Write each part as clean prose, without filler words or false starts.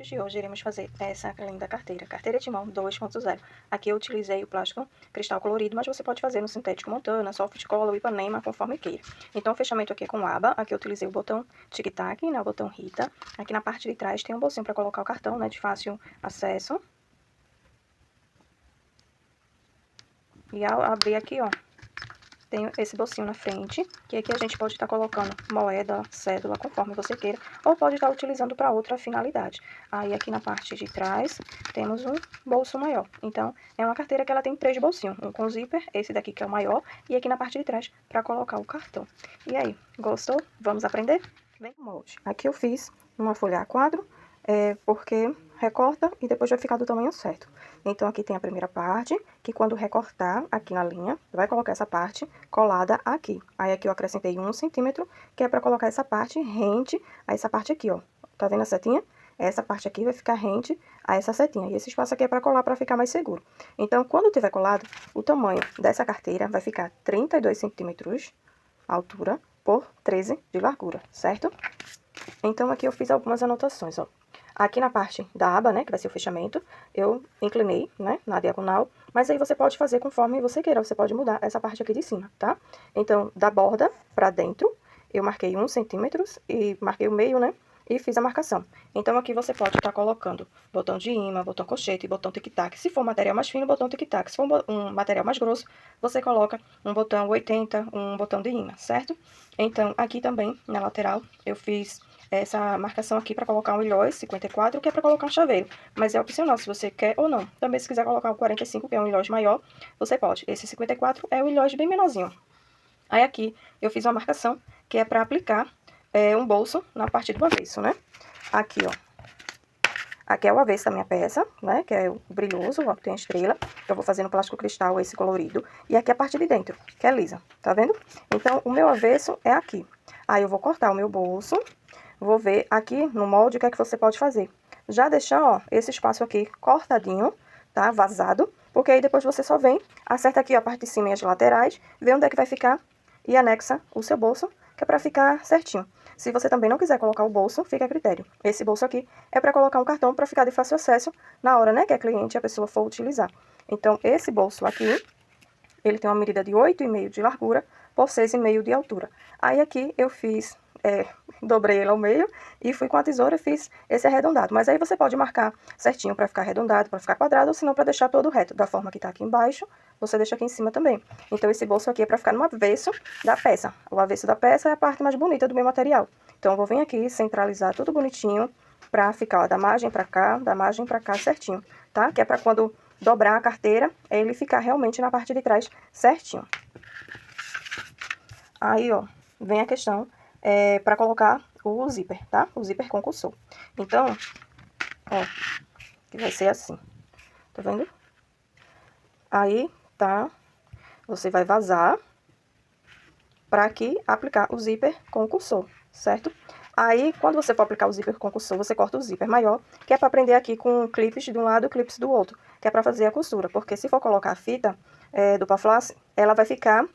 vídeo de hoje iremos fazer essa linda carteira, carteira de mão 2.0. Aqui eu utilizei o plástico cristal colorido, mas você pode fazer no sintético montana, soft color, Ipanema, conforme queira. Então o fechamento aqui é com aba, aqui eu utilizei o botão tic-tac, né, o botão Rita. Aqui na parte de trás tem um bolsinho para colocar o cartão, né, de fácil acesso. E ao abrir aqui, ó, tem esse bolsinho na frente, que aqui a gente pode estar colocando moeda, cédula, conforme você queira, ou pode estar utilizando para outra finalidade. Aí aqui na parte de trás temos um bolso maior. Então é uma carteira que ela tem 3 bolsinhos, um com zíper, esse daqui que é o maior, e aqui na parte de trás para colocar o cartão. E aí, gostou? Vamos aprender? Vem com o molde. Aqui eu fiz uma folha A4, porque recorta e depois vai ficar do tamanho certo. Então aqui tem a primeira parte, que quando recortar aqui na linha, vai colocar essa parte colada aqui. Aí aqui eu acrescentei 1 centímetro, que é para colocar essa parte rente a essa parte aqui, ó. Tá vendo a setinha? Essa parte aqui vai ficar rente a essa setinha. E esse espaço aqui é para colar, para ficar mais seguro. Então, quando tiver colado, o tamanho dessa carteira vai ficar 32 centímetros altura por 13 de largura, certo? Então, aqui eu fiz algumas anotações, ó. Aqui na parte da aba, né, que vai ser o fechamento, eu inclinei, né, na diagonal, mas aí você pode fazer conforme você queira, você pode mudar essa parte aqui de cima, tá? Então, da borda pra dentro, eu marquei 1 centímetro e marquei o meio, né, e fiz a marcação. Então, aqui você pode estar colocando botão de imã, botão cochete, botão tic-tac. Se for material mais fino, botão tic-tac. Se for um material mais grosso, você coloca um botão 80, um botão de imã, certo? Então, aqui também, na lateral, eu fiz essa marcação aqui para colocar um ilhós 54, que é para colocar um chaveiro, mas é opcional se você quer ou não. Também se quiser colocar o 45, que é um ilhós maior, você pode. Esse 54 é o ilhós bem menorzinho. Aí aqui eu fiz uma marcação que é para aplicar um bolso na parte do avesso, né? Aqui, ó. Aqui é o avesso da minha peça, né? Que é o brilhoso, ó, que tem a estrela. Eu vou fazer no plástico cristal esse colorido. E aqui a parte de dentro, que é lisa, tá vendo? Então, o meu avesso é aqui. Aí eu vou cortar o meu bolso. Vou ver aqui no molde o que é que você pode fazer. Já deixar, ó, esse espaço aqui cortadinho, tá? Vazado. Porque aí depois você só vem, acerta aqui ó, a parte de cima e as laterais, vê onde é que vai ficar e anexa o seu bolso, que é pra ficar certinho. Se você também não quiser colocar o bolso, fica a critério. Esse bolso aqui é para colocar um cartão para ficar de fácil acesso na hora, né, que a cliente, a pessoa for utilizar. Então, esse bolso aqui, ele tem uma medida de 8,5 de largura por 6,5 de altura. Aí aqui eu fiz, dobrei ele ao meio e fui com a tesoura e fiz esse arredondado. Mas aí você pode marcar certinho para ficar arredondado, para ficar quadrado, ou se não para deixar todo reto. Da forma que tá aqui embaixo, você deixa aqui em cima também. Então esse bolso aqui é para ficar no avesso da peça. O avesso da peça é a parte mais bonita do meu material. Então eu vou vir aqui centralizar tudo bonitinho para ficar ó, da margem para cá certinho, tá? Que é para quando dobrar a carteira, ele ficar realmente na parte de trás certinho. Aí, ó, vem a questão para colocar o zíper, tá? O zíper concussor. Então, ó, que vai ser assim. Tá vendo? Aí, tá? Você vai vazar para aqui aplicar o zíper concussor, certo? Aí, quando você for aplicar o zíper concussor, você corta o zíper maior, que é para prender aqui com clipes de um lado e clipes do outro, que é para fazer a costura, porque se for colocar a fita do Paflace, ela vai ficar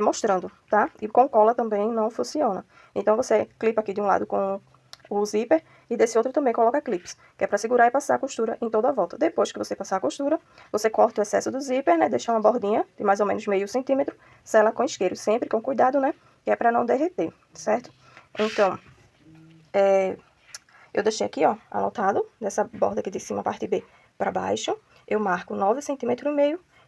mostrando, tá? E com cola também não funciona. Então, você clipa aqui de um lado com o zíper e desse outro também coloca clips, que é para segurar e passar a costura em toda a volta. Depois que você passar a costura, você corta o excesso do zíper, né? Deixa uma bordinha de mais ou menos meio centímetro, sela com isqueiro, sempre com cuidado, né? Que é para não derreter, certo? Então, eu deixei aqui, ó, anotado, dessa borda aqui de cima, parte B, para baixo. Eu marco 9,5 centímetros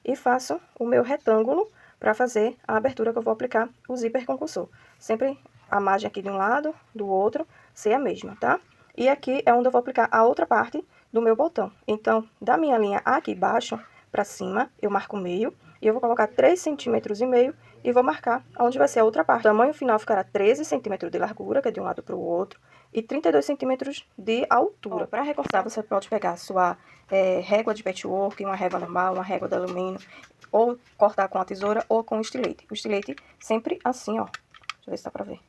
e faço o meu retângulo para fazer a abertura que eu vou aplicar o zíper concussor. Sempre a margem aqui de um lado, do outro, ser a mesma, tá? E aqui é onde eu vou aplicar a outra parte do meu botão. Então, da minha linha aqui embaixo para cima, eu marco o meio e eu vou colocar 3,5 centímetros e vou marcar onde vai ser a outra parte. O tamanho final ficará 13 centímetros de largura, que é de um lado para o outro, e 32 centímetros de altura. Para recortar, você pode pegar a sua régua de patchwork, uma régua normal, uma régua de alumínio, ou cortar com a tesoura ou com o estilete. O estilete sempre assim, ó. Deixa eu ver se dá pra ver.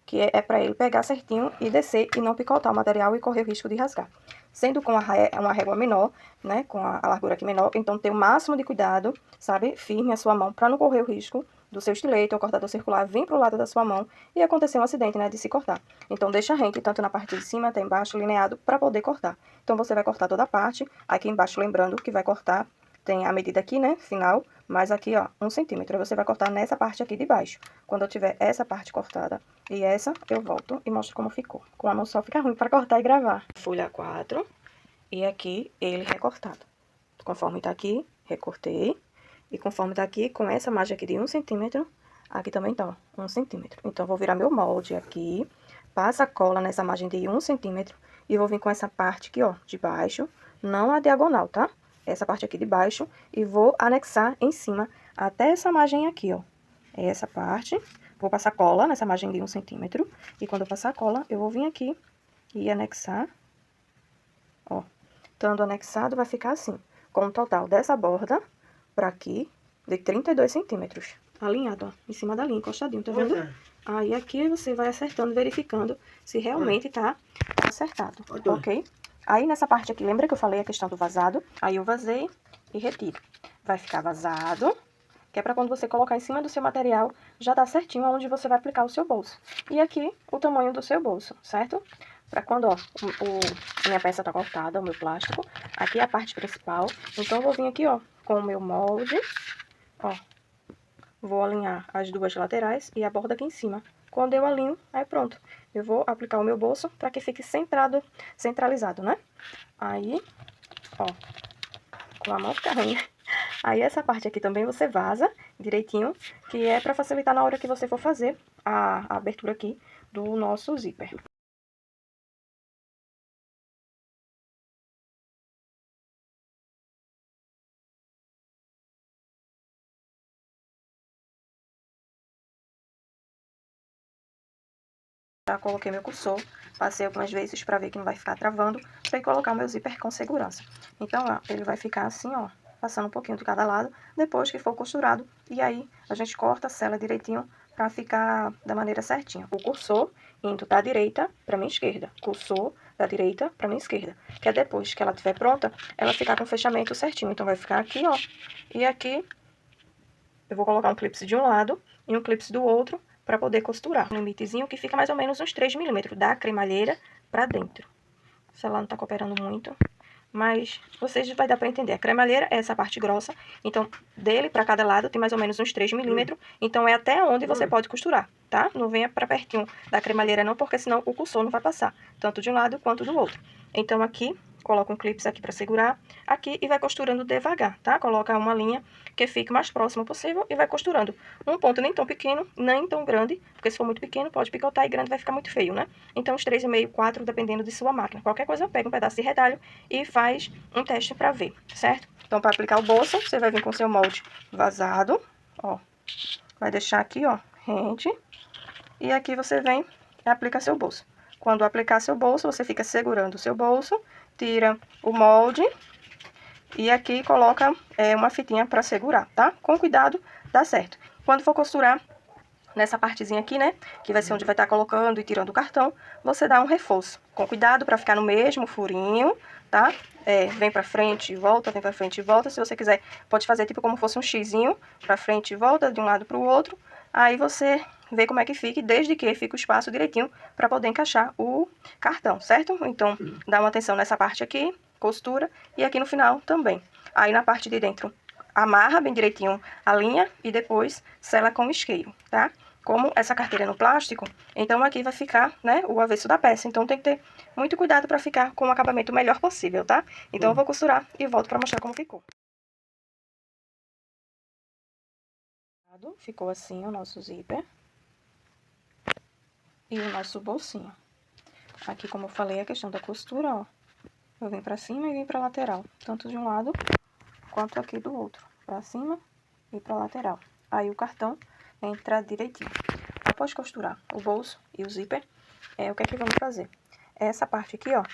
Que é para ele pegar certinho e descer e não picotar o material e correr o risco de rasgar. Sendo com uma régua menor, né, com a largura aqui menor, então tem o máximo de cuidado, sabe, firme a sua mão para não correr o risco do seu estilete ou cortador circular vir pro lado da sua mão e acontecer um acidente, né, de se cortar. Então, deixa rente tanto na parte de cima até embaixo, alinhado, para poder cortar. Então, você vai cortar toda a parte. Aqui embaixo, lembrando que vai cortar, tem a medida aqui, né, final, mas aqui, ó, 1 centímetro. Aí você vai cortar nessa parte aqui de baixo. Quando eu tiver essa parte cortada e essa, eu volto e mostro como ficou. Com a mão só fica ruim para cortar e gravar. Folha 4 e aqui ele recortado. Conforme tá aqui, recortei. E conforme tá aqui, com essa margem aqui de 1 centímetro, aqui também tá, ó, 1 centímetro. Então, eu vou virar meu molde aqui, passa a cola nessa margem de 1 centímetro e vou vir com essa parte aqui, ó, de baixo, não a diagonal, tá? Essa parte aqui de baixo e vou anexar em cima até essa margem aqui, ó. Essa parte, vou passar cola nessa margem de 1 centímetro e quando eu passar a cola, eu vou vir aqui e anexar, ó. Estando anexado, vai ficar assim, com um total dessa borda pra aqui, de 32 centímetros. Alinhado, ó, em cima da linha, encostadinho, tá vendo? Aí aqui você vai acertando, verificando se realmente tá acertado, ok? Aí nessa parte aqui, lembra que eu falei a questão do vazado? Aí eu vazei e retiro. Vai ficar vazado, que é pra quando você colocar em cima do seu material, já dá certinho onde você vai aplicar o seu bolso. E aqui, o tamanho do seu bolso, certo? Pra quando, ó, minha peça tá cortada, o meu plástico, aqui é a parte principal. Então, eu vou vir aqui, ó, com o meu molde, ó, vou alinhar as duas laterais e a borda aqui em cima. Quando eu alinho, aí pronto. Eu vou aplicar o meu bolso pra que fique centralizado, né? Aí, ó, com a mão fica ruim, né? Aí, essa parte aqui também você vaza direitinho, que é pra facilitar na hora que você for fazer a abertura aqui do nosso zíper. Já coloquei meu cursor, passei algumas vezes para ver que não vai ficar travando, para colocar meu zíper com segurança. Então, ó, ele vai ficar assim, ó, passando um pouquinho de cada lado, depois que for costurado, e aí a gente corta, sela direitinho para ficar da maneira certinha. O cursor indo da direita para minha esquerda, cursor da direita para minha esquerda, que é depois que ela estiver pronta, ela ficar com o fechamento certinho. Então, vai ficar aqui, ó, e aqui eu vou colocar um clipe de um lado e um clipe do outro, para poder costurar. Um limitezinho que fica mais ou menos uns 3 milímetros da cremalheira para dentro. Se ela não tá cooperando muito, mas vocês vai dar para entender. A cremalheira é essa parte grossa, então dele para cada lado tem mais ou menos uns 3 milímetros, então é até onde você pode costurar, tá? Não venha para pertinho da cremalheira não, porque senão o cursor não vai passar, tanto de um lado quanto do outro. Então aqui, coloca um clipe aqui para segurar, aqui, e vai costurando devagar, tá? Coloca uma linha que fique mais próximo possível e vai costurando. Um ponto nem tão pequeno, nem tão grande, porque se for muito pequeno pode picotar e grande vai ficar muito feio, né? Então uns 3,5, 4, dependendo de sua máquina. Qualquer coisa, pega um pedaço de retalho e faz um teste para ver, certo? Então, para aplicar o bolso, você vai vir com seu molde vazado, ó. Vai deixar aqui, ó, rente. E aqui você vem e aplica seu bolso. Quando aplicar seu bolso, você fica segurando o seu bolso, tira o molde e aqui coloca uma fitinha para segurar, tá? Com cuidado, dá certo. Quando for costurar, nessa partezinha aqui, né, que vai ser onde vai estar colocando e tirando o cartão, você dá um reforço. Com cuidado para ficar no mesmo furinho, tá? Vem pra frente e volta, vem pra frente e volta. Se você quiser, pode fazer tipo como fosse um xizinho, pra frente e volta, de um lado pro outro. Aí você vê como é que fica, desde que fique o espaço direitinho para poder encaixar o cartão, certo? Então, dá uma atenção nessa parte aqui, costura, e aqui no final também. Aí na parte de dentro, amarra bem direitinho a linha e depois sela com isqueiro, tá? Como essa carteira é no plástico, então aqui vai ficar, né, o avesso da peça. Então tem que ter muito cuidado para ficar com o acabamento melhor possível, tá? Então eu vou costurar e volto para mostrar como ficou. Ficou assim o nosso zíper e o nosso bolsinho. Aqui, como eu falei, a questão da costura, ó, eu vim pra cima e vim pra lateral, tanto de um lado quanto aqui do outro, pra cima e pra lateral. Aí o cartão entra direitinho. Após costurar o bolso e o zíper, o que é que vamos fazer? Essa parte aqui, ó,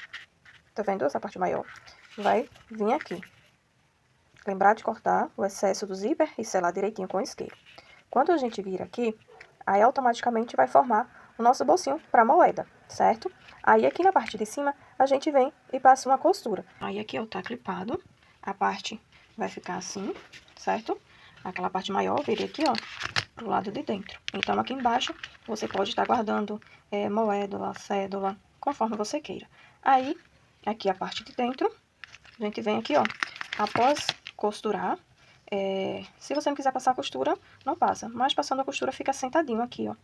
tá vendo? Essa parte maior vai vir aqui. Lembrar de cortar o excesso do zíper e selar direitinho com o isqueiro. Quando a gente vira aqui, aí automaticamente vai formar o nosso bolsinho para moeda, certo? Aí aqui na parte de cima, a gente vem e passa uma costura. Aí aqui, ó, tá clipado. A parte vai ficar assim, certo? Aquela parte maior, virei aqui, ó. pro lado de dentro. Então, aqui embaixo, você pode estar guardando moeda, cédula, conforme você queira. Aí, aqui a parte de dentro, a gente vem aqui, ó, após costurar, se você não quiser passar a costura, não passa. Mas passando a costura, fica sentadinho aqui, ó,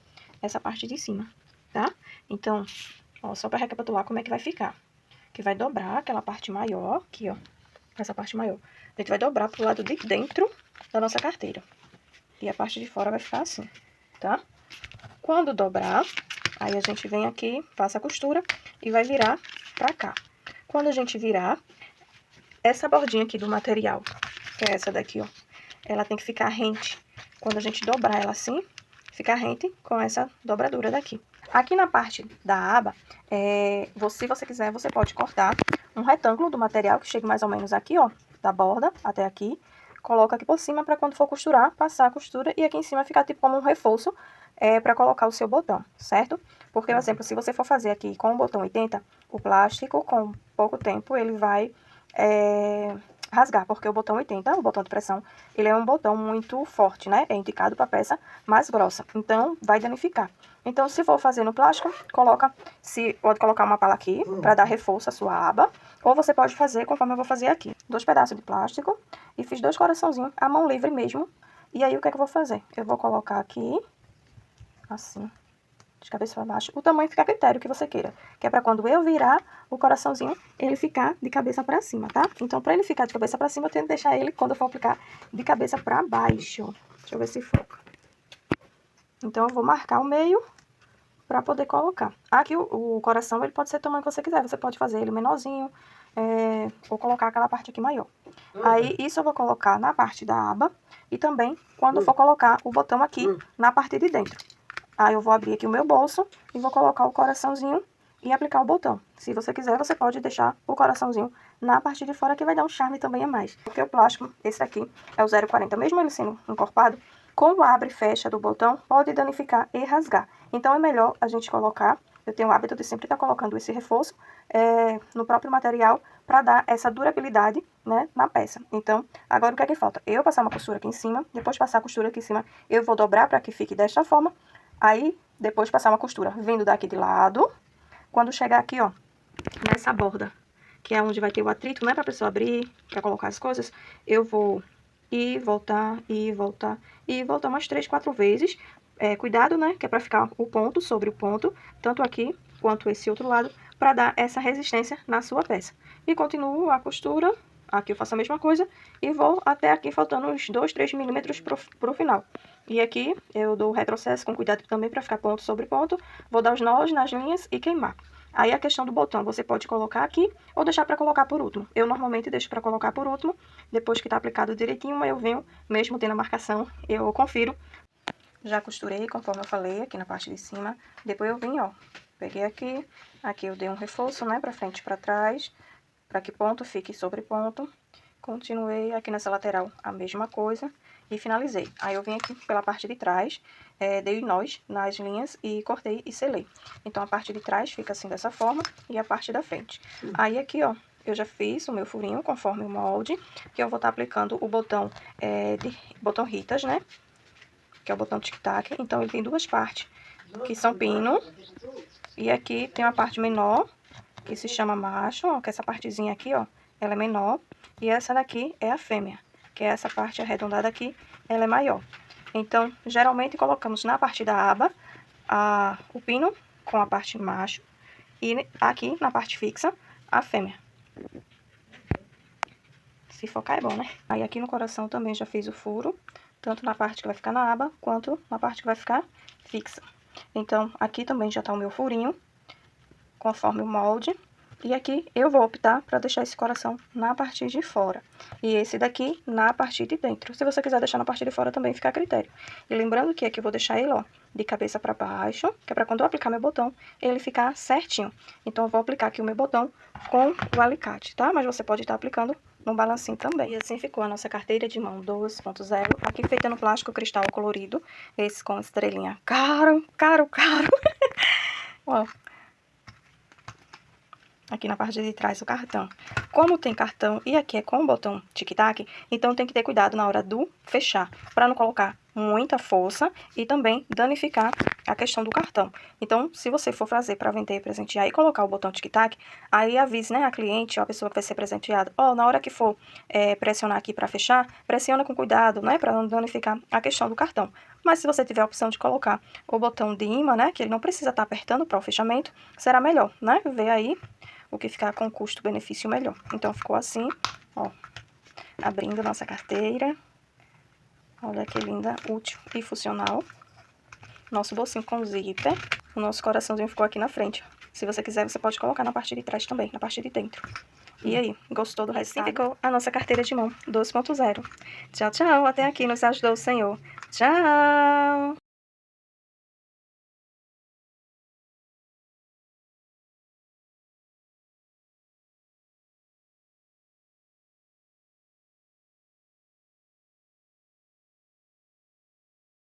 essa parte de cima, tá? Então, ó, só para recapitular como é que vai ficar. Que vai dobrar aquela parte maior, aqui, ó, essa parte maior. A gente vai dobrar pro lado de dentro da nossa carteira. E a parte de fora vai ficar assim, tá? Quando dobrar, aí a gente vem aqui, passa a costura e vai virar pra cá. Quando a gente virar, essa bordinha aqui do material, que é essa daqui, ó, ela tem que ficar rente. Quando a gente dobrar ela assim, fica rente com essa dobradura daqui. Aqui na parte da aba, se você quiser, você pode cortar um retângulo do material que chegue mais ou menos aqui, ó, da borda até aqui. Coloca aqui por cima para quando for costurar, passar a costura e aqui em cima ficar tipo como um reforço para colocar o seu botão, certo? Porque, por exemplo, se você for fazer aqui com o botão 80, o plástico, com pouco tempo, ele vai rasgar, porque o botão 80, o botão de pressão, ele é um botão muito forte, né? É indicado para peça mais grossa, então vai danificar. Então, se for fazer no plástico, pode colocar uma pala aqui para dar reforço à sua aba, ou você pode fazer conforme eu vou fazer aqui. 2 pedaços de plástico e fiz 2 coraçãozinhos, à mão livre mesmo. E aí, o que é que eu vou fazer? Eu vou colocar aqui, assim, de cabeça para baixo. O tamanho fica a critério que você queira. Que é para quando eu virar o coraçãozinho, ele ficar de cabeça para cima, tá? Então, para ele ficar de cabeça para cima, eu tenho que deixar ele, quando eu for aplicar, de cabeça para baixo. Deixa eu ver se foca. Então, eu vou marcar o meio para poder colocar. Aqui, o coração, ele pode ser do tamanho que você quiser. Você pode fazer ele menorzinho, ou colocar aquela parte aqui maior. Aí, isso eu vou colocar na parte da aba e também quando eu for colocar o botão aqui na parte de dentro. Aí eu vou abrir aqui o meu bolso e vou colocar o coraçãozinho e aplicar o botão. Se você quiser, você pode deixar o coraçãozinho na parte de fora, que vai dar um charme também a mais. Porque o plástico, esse aqui, é o 0,40. Mesmo ele sendo encorpado, com o abre e fecha do botão, pode danificar e rasgar. Então, é melhor a gente colocar, eu tenho o hábito de sempre estar colocando esse reforço no próprio material, para dar essa durabilidade, né, na peça. Então, agora o que é que falta? Eu passar uma costura aqui em cima, depois passar a costura aqui em cima, eu vou dobrar para que fique desta forma. Aí, depois passar uma costura vindo daqui de lado. Quando chegar aqui, ó, nessa borda, que é onde vai ter o atrito, né, pra pessoa abrir, pra colocar as coisas, eu vou ir, voltar, ir, voltar, e voltar umas 3, 4 vezes. Cuidado, né, que é pra ficar o ponto sobre o ponto, tanto aqui quanto esse outro lado, pra dar essa resistência na sua peça. E continuo a costura. Aqui eu faço a mesma coisa e vou até aqui faltando uns 2, 3 milímetros pro final. E aqui eu dou o retrocesso com cuidado também para ficar ponto sobre ponto. Vou dar os nós nas linhas e queimar. Aí a questão do botão, você pode colocar aqui ou deixar para colocar por último. Eu normalmente deixo para colocar por último, depois que tá aplicado direitinho, mas eu venho, mesmo tendo a marcação, eu confiro. Já costurei, conforme eu falei, aqui na parte de cima. Depois eu vim, ó, peguei aqui eu dei um reforço, né, para frente e para trás, para que ponto fique sobre ponto. Continuei aqui nessa lateral a mesma coisa e finalizei. Aí eu vim aqui pela parte de trás, dei nós nas linhas e cortei e selei. Então a parte de trás fica assim dessa forma e a parte da frente. Aí aqui, ó, eu já fiz o meu furinho conforme o molde, que eu vou estar aplicando o botão, botão Ritas, né? Que é o botão tic-tac. Então ele tem 2 partes, que são pino. E aqui tem uma parte menor, que se chama macho, ó, que essa partezinha aqui, ó, ela é menor. E essa daqui é a fêmea, que é essa parte arredondada aqui, ela é maior. Então, geralmente colocamos na parte da aba o pino com a parte macho e aqui na parte fixa a fêmea. Se focar é bom, né? Aí aqui no coração também já fiz o furo, tanto na parte que vai ficar na aba, quanto na parte que vai ficar fixa. Então, aqui também já tá o meu furinho, conforme o molde. E aqui eu vou optar para deixar esse coração na parte de fora. E esse daqui na parte de dentro. Se você quiser deixar na parte de fora também fica a critério. E lembrando que aqui eu vou deixar ele, ó, de cabeça para baixo, que é para quando eu aplicar meu botão, ele ficar certinho. Então eu vou aplicar aqui o meu botão com o alicate, tá? Mas você pode estar aplicando no balancinho também. E assim ficou a nossa carteira de mão 2.0. Aqui feita no plástico cristal colorido. Esse com estrelinha. Caro, caro, caro. Ó. aqui na parte de trás o cartão. Como tem cartão e aqui é com o botão tic-tac, então tem que ter cuidado na hora do fechar, para não colocar muita força e também danificar a questão do cartão. Então, se você for fazer para vender e presentear e colocar o botão tic-tac, aí avise, né, a cliente ou a pessoa que vai ser presenteada, na hora que for pressionar aqui para fechar, pressiona com cuidado, né, para não danificar a questão do cartão. Mas se você tiver a opção de colocar o botão de imã, né, que ele não precisa estar apertando para o fechamento, será melhor, né? Ver aí o que ficar com custo-benefício melhor. Então, ficou assim, ó, abrindo nossa carteira. Olha que linda, útil e funcional. Nosso bolsinho com zíper. O nosso coraçãozinho ficou aqui na frente. Se você quiser, você pode colocar na parte de trás também, na parte de dentro. E aí, gostou do resultado? Assim ficou a nossa carteira de mão 2.0. Tchau, tchau. Até aqui nos ajudou o Senhor. Tchau!